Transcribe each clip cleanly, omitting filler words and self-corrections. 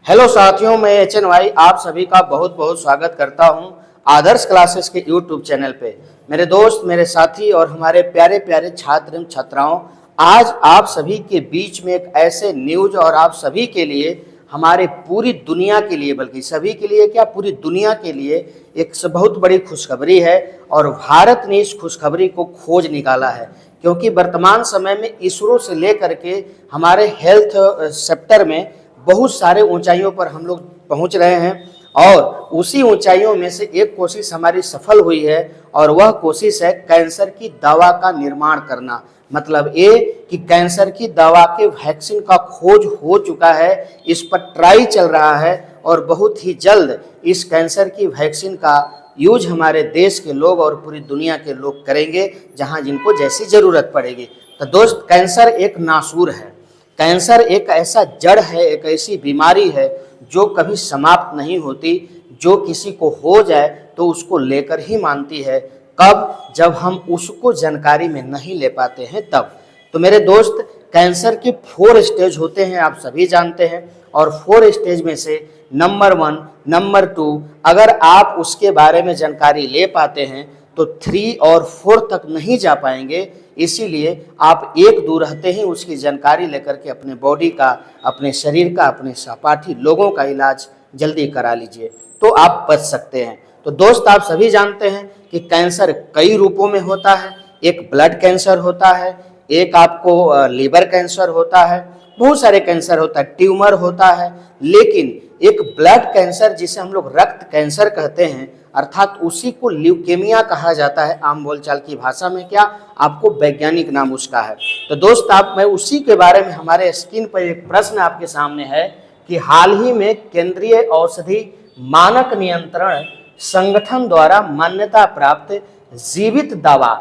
Hello साथियों, मैं HN भाई आप सभी का बहुत बहुत स्वागत करता हूं आदर्श क्लासेस के यूट्यूब चैनल पे। मेरे दोस्त, मेरे साथी और हमारे प्यारे प्यारे छात्र एवं छात्राओं, आज आप सभी के बीच में एक ऐसे न्यूज और आप सभी के लिए, हमारे पूरी दुनिया के लिए, बल्कि सभी के लिए क्या पूरी दुनिया के लिए एक बहुत बड़ी खुशखबरी है। और भारत ने इस खुशखबरी को खोज निकाला है, क्योंकि वर्तमान समय में इसरो से लेकर के हमारे हेल्थ सेक्टर में बहुत सारे ऊंचाइयों पर हम लोग पहुंच रहे हैं। और उसी ऊंचाइयों में से एक कोशिश हमारी सफल हुई है, और वह कोशिश है कैंसर की दवा का निर्माण करना। मतलब ये कि कैंसर की दवा के वैक्सीन का खोज हो चुका है, इस पर ट्राई चल रहा है, और बहुत ही जल्द इस कैंसर की वैक्सीन का यूज हमारे देश के लोग और पूरी दुनिया के लोग करेंगे, जहां जिनको जैसी जरूरत पड़ेगी। तो दोस्त, कैंसर एक नासूर है। कैंसर एक ऐसा जड़ है, एक ऐसी बीमारी है जो कभी समाप्त नहीं होती। जो किसी को हो जाए तो उसको लेकर ही मानती है। कब? जब हम उसको जानकारी में नहीं ले पाते हैं तब। तो मेरे दोस्त, कैंसर के 4 स्टेज होते हैं, आप सभी जानते हैं। और 4 स्टेज में से नंबर 1, नंबर 2, अगर आप उसके बारे में जानकारी ले पाते हैं तो 3 और 4 तक नहीं जा पाएंगे। इसीलिए आप एक दूर रहते ही उसकी जानकारी लेकर के अपने बॉडी का, अपने शरीर का, अपने सहपाठी लोगों का इलाज जल्दी करा लीजिए, तो आप बच सकते हैं। तो दोस्त, आप सभी जानते हैं कि कैंसर कई रूपों में होता है। एक ब्लड कैंसर होता है, एक आपको लीवर कैंसर होता है, बहुत सारे कैंसर होता है, ट्यूमर होता है। लेकिन एक ब्लड कैंसर, जिसे हम लोग रक्त कैंसर कहते हैं, अर्थात उसी को ल्यूकेमिया कहा जाता है आम बोलचाल की भाषा में। क्या आपको वैज्ञानिक नाम उसका है? तो दोस्त, मैं उसी के बारे में, हमारे स्क्रीन पर एक प्रश्न आपके सामने है कि हाल ही में केंद्रीय औषधि मानक नियंत्रण संगठन द्वारा मान्यता प्राप्त जीवित दवा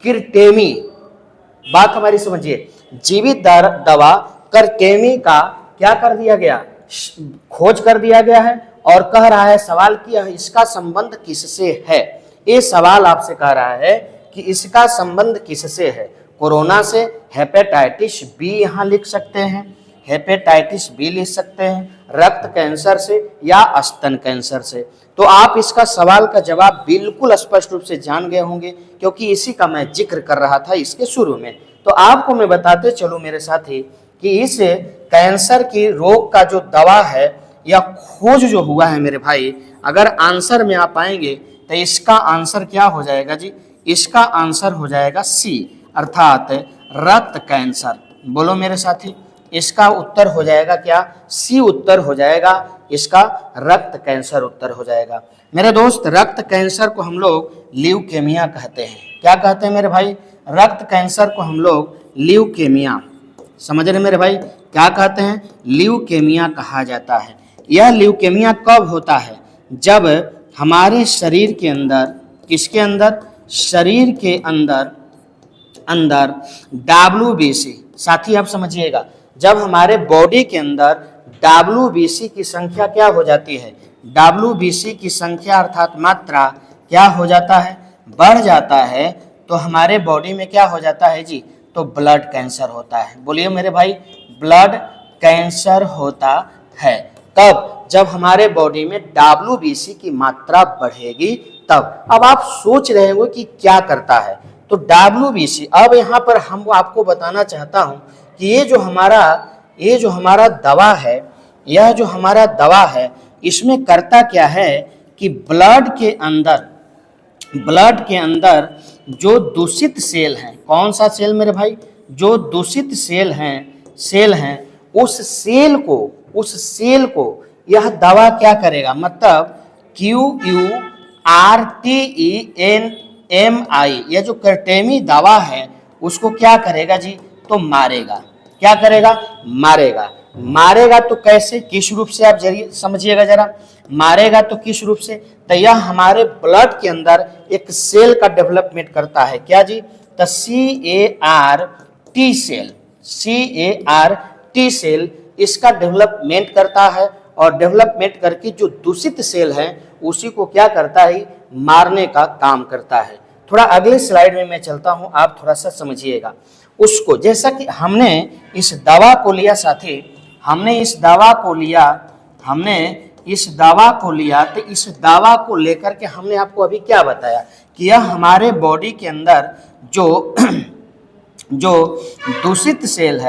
किरटेमी, बात हमारी समझिए, जीवित दवा करटेमी का क्या कर दिया गया? खोज कर दिया गया है। और कह रहा है सवाल कि इसका संबंध किससे है। ये सवाल आपसे कह रहा है कि इसका संबंध किससे है। कोरोना से, हेपेटाइटिस बी यहाँ लिख सकते हैं, हेपेटाइटिस बी लिख सकते हैं, रक्त कैंसर से या स्तन कैंसर से। तो आप इसका सवाल का जवाब बिल्कुल स्पष्ट रूप से जान गए होंगे, क्योंकि इसी का मैं जिक्र कर रहा था इसके शुरू में। तो आपको मैं बताते चलूं मेरे साथी कि इस कैंसर की रोग का जो दवा है या खोज जो हुआ है मेरे भाई, अगर आंसर में आप आएंगे तो इसका आंसर क्या हो जाएगा जी? इसका आंसर हो जाएगा सी, अर्थात रक्त कैंसर। बोलो मेरे साथी, इसका उत्तर हो जाएगा क्या? सी उत्तर हो जाएगा इसका, रक्त कैंसर उत्तर हो जाएगा। मेरे दोस्त, रक्त कैंसर को हम लोग ल्यूकेमिया कहते हैं। क्या कहते हैं मेरे भाई? रक्त कैंसर को हम लोग ल्यूकेमिया, समझ रहे मेरे भाई, क्या कहते हैं? ल्यूकेमिया कहा जाता है। यह ल्यूकेमिया कब होता है? जब हमारे शरीर के अंदर, किसके अंदर? शरीर के अंदर WBC, साथी आप समझिएगा, जब हमारे बॉडी के अंदर WBC की संख्या क्या हो जाती है? WBC की संख्या अर्थात मात्रा क्या हो जाता है? बढ़ जाता है। तो हमारे बॉडी में क्या हो जाता है जी? तो ब्लड कैंसर होता है। बोलिए मेरे भाई, ब्लड कैंसर होता है। तब जब हमारे बॉडी में WBC की मात्रा बढ़ेगी तब। अब आप सोच रहे हो कि क्या करता है? तो WBC, अब यहाँ पर हम आपको बताना चाहता हूँ कि ये जो हमारा दवा है, यह जो हमारा दवा है, इसमें करता क्या है कि ब्लड के अंदर जो दूषित सेल हैं, कौन सा सेल मेरे भाई? जो दूषित सेल हैं, उस सेल को यह दवा क्या करेगा? मतलब QURTENMI, यह जो करटेमी दवा है उसको क्या करेगा जी? तो मारेगा। क्या करेगा? मारेगा तो कैसे, किस रूप से? आप जरिए समझिएगा जरा। मारेगा तो किस रूप से? तो यह हमारे ब्लड के अंदर एक सेल का डेवलपमेंट करता है। क्या जी? तो CAR-T सेल इसका डेवलपमेंट करता है, और डेवलपमेंट करके जो दूषित सेल है उसी को क्या करता है? मारने का काम करता है। थोड़ा अगले स्लाइड में मैं चलता हूं, आप थोड़ा सा समझिएगा उसको। जैसा कि हमने इस दवा को लिया साथी, हमने इस दवा को लिया हमने इस दवा को लिया, तो इस दवा को लेकर के हमने आपको अभी क्या बताया कि यह हमारे बॉडी के अंदर जो जो दूषित सेल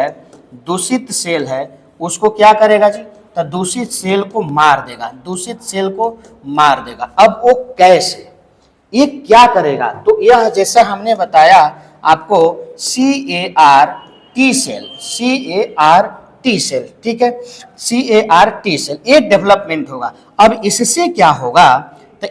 है उसको क्या करेगा जी, तो दूषित सेल को मार देगा, दूषित सेल को मार देगा। अब वो कैसे, ये क्या करेगा, तो यह जैसा हमने बताया आपको CAR-T सेल, ठीक है, CAR-T सेल एक डेवलपमेंट होगा। अब इससे क्या होगा, तो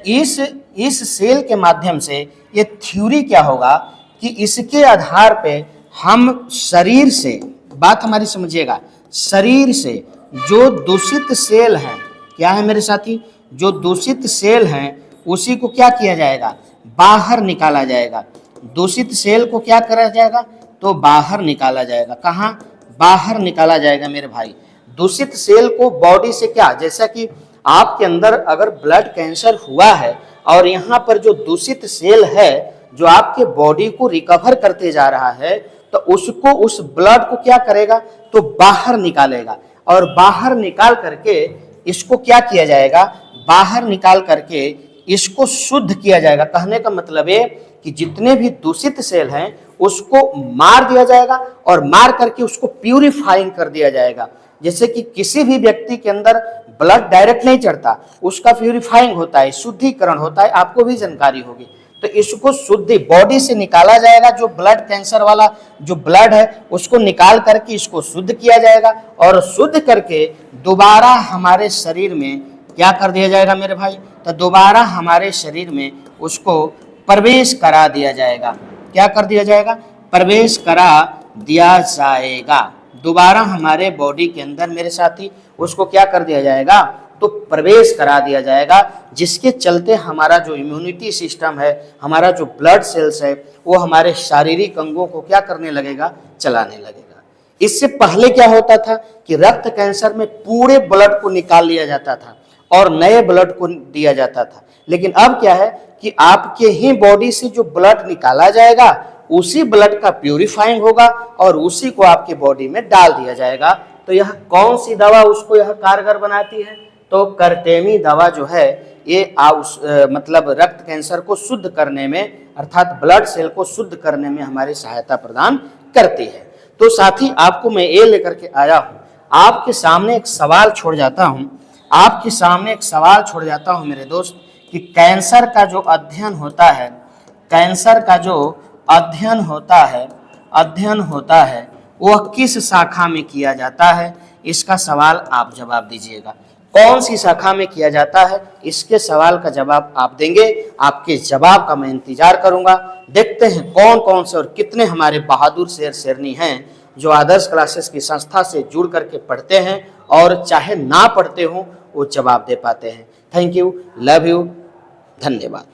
इस सेल के माध्यम से ये थ्योरी क्या होगा कि इसके आधार पे हम शरीर से, बात हमारी समझिएगा, शरीर से जो दूषित सेल हैं, क्या है मेरे साथी, जो दूषित सेल हैं उसी को क्या किया जाएगा, बाहर निकाला जाएगा। दूषित सेल को क्या करा जाएगा, तो बाहर निकाला जाएगा। कहाँ, बाहर निकाला जाएगा मेरे भाई। दूषित सेल को बॉडी से क्या, जैसा कि आपके अंदर अगर ब्लड कैंसर हुआ है और यहाँ पर जो दूषित सेल है जो आपके बॉडी को रिकवर करते जा रहा है, तो उसको, उस ब्लड को क्या करेगा, तो बाहर निकालेगा। और बाहर निकाल करके इसको क्या किया जाएगा, बाहर निकाल करके इसको शुद्ध किया जाएगा। कहने का मतलब है कि जितने भी दूषित सेल हैं उसको मार दिया जाएगा और मार करके उसको प्यूरिफाइंग कर दिया जाएगा। जैसे कि किसी भी व्यक्ति के अंदर ब्लड डायरेक्ट नहीं चढ़ता, उसका प्यूरिफाइंग होता है, शुद्धिकरण होता है, आपको भी जानकारी होगी। तो इसको शुद्धि बॉडी से निकाला जाएगा, जो ब्लड कैंसर वाला जो ब्लड है उसको निकाल करके इसको शुद्ध किया जाएगा और शुद्ध करके दोबारा हमारे शरीर में क्या कर दिया जाएगा मेरे भाई, तो दोबारा हमारे शरीर में उसको प्रवेश करा दिया जाएगा। क्या कर दिया जाएगा, प्रवेश करा दिया जाएगा। दोबारा हमारे बॉडी के अंदर मेरे साथी उसको क्या कर दिया जाएगा, तो प्रवेश करा दिया जाएगा, जिसके चलते हमारा जो इम्यूनिटी सिस्टम है, हमारा जो ब्लड सेल्स है, वो हमारे शारीरिक अंगों को क्या करने लगेगा, चलाने लगेगा। इससे पहले क्या होता था कि रक्त कैंसर में पूरे ब्लड को निकाल लिया जाता था और नए ब्लड को दिया जाता था, लेकिन अब क्या है कि आपके ही बॉडी से जो ब्लड निकाला जाएगा उसी ब्लड का प्यूरिफाइंग होगा और उसी को आपके बॉडी में डाल दिया जाएगा। तो यह कौन सी दवा उसको यह कारगर बनाती है, तो कर्टेमी दवा जो है ये मतलब रक्त कैंसर को शुद्ध करने में, अर्थात ब्लड सेल को शुद्ध करने में हमारी सहायता प्रदान करती है। तो साथी आपको मैं ये लेकर के आया हूँ, आपके सामने एक सवाल छोड़ जाता हूँ, आपके सामने एक सवाल छोड़ जाता हूँ मेरे दोस्त, कि कैंसर का जो अध्ययन होता है, कैंसर का जो अध्ययन होता है वह किस शाखा में किया जाता है, इसका सवाल आप जवाब दीजिएगा। कौन सी शाखा में किया जाता है, इसके सवाल का जवाब आप देंगे। आपके जवाब का मैं इंतजार करूंगा। देखते हैं कौन कौन से और कितने हमारे बहादुर शेर शेरनी हैं जो आदर्श क्लासेस की संस्था से जुड़ करके पढ़ते हैं और चाहे ना पढ़ते हो वो जवाब दे पाते हैं। थैंक यू, लव यू, धन्यवाद।